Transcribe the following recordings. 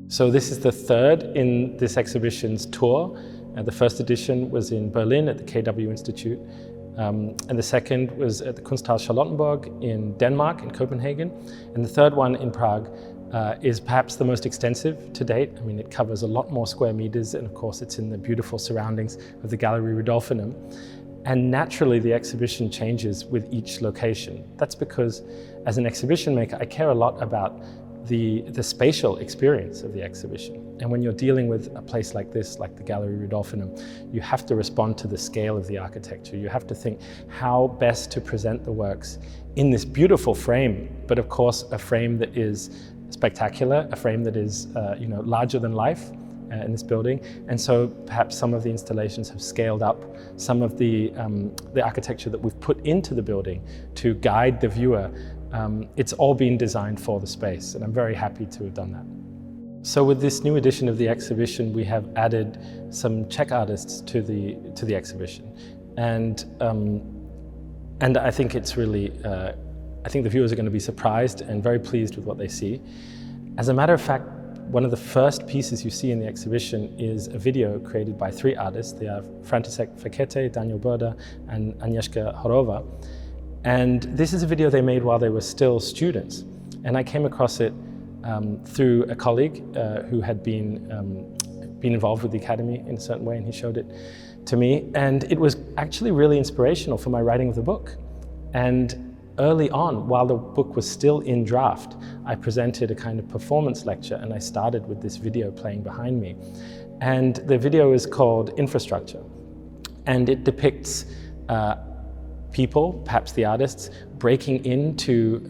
So this is the third in this exhibition's tour. The first edition was in Berlin at the KW Institute, and the second was at the Kunsthaus Charlottenburg in Denmark, in Copenhagen, and the third one in Prague is perhaps the most extensive to date. I mean, it covers a lot more square meters, and of course it's in the beautiful surroundings of the Galerie Rudolfinum. And naturally the exhibition changes with each location. That's because as an exhibition maker, I care a lot about the spatial experience of the exhibition. And when you're dealing with a place like this, like the Galerie Rudolfinum, you have to respond to the scale of the architecture. You have to think how best to present the works in this beautiful frame, but of course a frame that is spectacular, a frame that is larger than life in this building. And so perhaps some of the installations have scaled up some of the architecture that we've put into the building to guide the viewer. It's all been designed for the space, and I'm very happy to have done that. So with this new edition of the exhibition, we have added some Czech artists to the exhibition, and I think it's really I think the viewers are going to be surprised and very pleased with what they see. As a matter of fact, one of the first pieces you see in the exhibition is a video created by three artists. They are František Fekete, Daniel Burda, and Agnieszka Horova. And this is a video they made while they were still students. And I came across it through a colleague who had been involved with the Academy in a certain way, and he showed it to me. And it was actually really inspirational for my writing of the book. And early on, while the book was still in draft, I presented a kind of performance lecture, and I started with this video playing behind me. And the video is called Infrastructure, and it depicts people, perhaps the artists, breaking into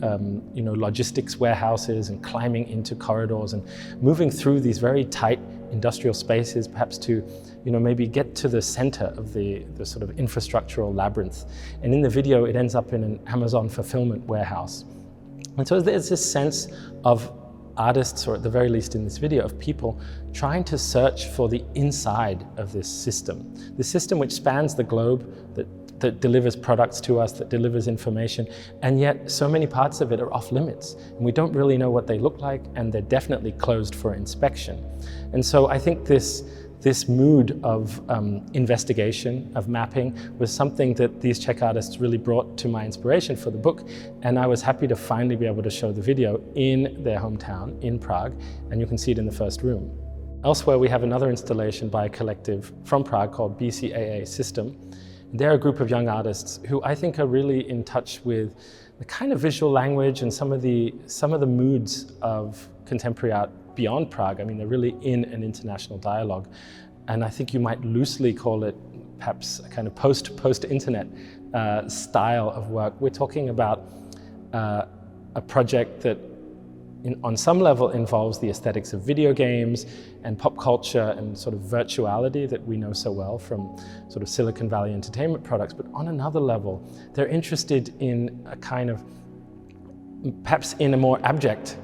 logistics warehouses and climbing into corridors and moving through these very tight industrial spaces, perhaps to maybe get to the center of the sort of infrastructural labyrinth. And in the video, it ends up in an Amazon fulfillment warehouse. And so there's this sense of artists, or at the very least in this video, of people trying to search for the inside of this system which spans the globe, that delivers products to us, that delivers information, and yet so many parts of it are off limits. And we don't really know what they look like, and they're definitely closed for inspection. And so I think this mood of investigation, of mapping, was something that these Czech artists really brought to my inspiration for the book. And I was happy to finally be able to show the video in their hometown, in Prague, and you can see it in the first room. Elsewhere, we have another installation by a collective from Prague called BCAA System. They're a group of young artists who I think are really in touch with the kind of visual language and some of the moods of contemporary art beyond Prague. I mean, they're really in an international dialogue. And I think you might loosely call it perhaps a kind of post-internet style of work. We're talking about a project that on some level involves the aesthetics of video games and pop culture and sort of virtuality that we know so well from sort of Silicon Valley entertainment products. But on another level, they're interested in a kind of, perhaps in a more abject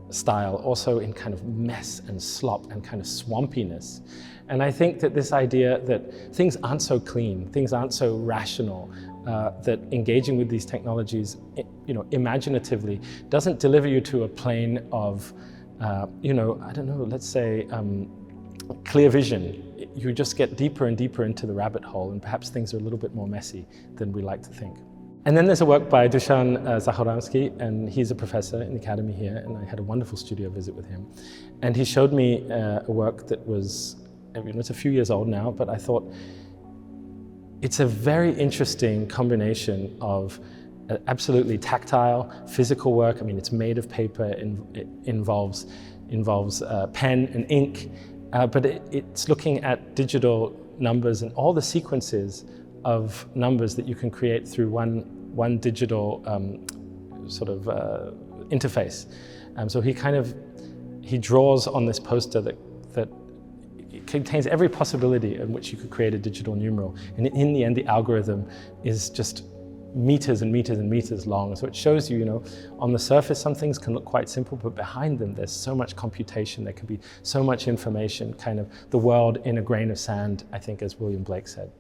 style, also in kind of mess and slop and kind of swampiness. And I think that this idea that things aren't so clean, things aren't so rational, that engaging with these technologies, imaginatively, doesn't deliver you to a plane of, I don't know, let's say, clear vision. You just get deeper and deeper into the rabbit hole, and perhaps things are a little bit more messy than we like to think. And then there's a work by Dusan Zachoramsky, and he's a professor in the Academy here, and I had a wonderful studio visit with him. And he showed me a work that was, it's a few years old now, but I thought it's a very interesting combination of absolutely tactile, physical work. I mean, it's made of paper, it involves pen and ink, but it's looking at digital numbers and all the sequences of numbers that you can create through one digital interface. So he draws on this poster that contains every possibility in which you could create a digital numeral. And in the end, the algorithm is just meters and meters and meters long. So it shows you, on the surface, some things can look quite simple, but behind them, there's so much computation. There can be so much information, kind of the world in a grain of sand, I think, as William Blake said.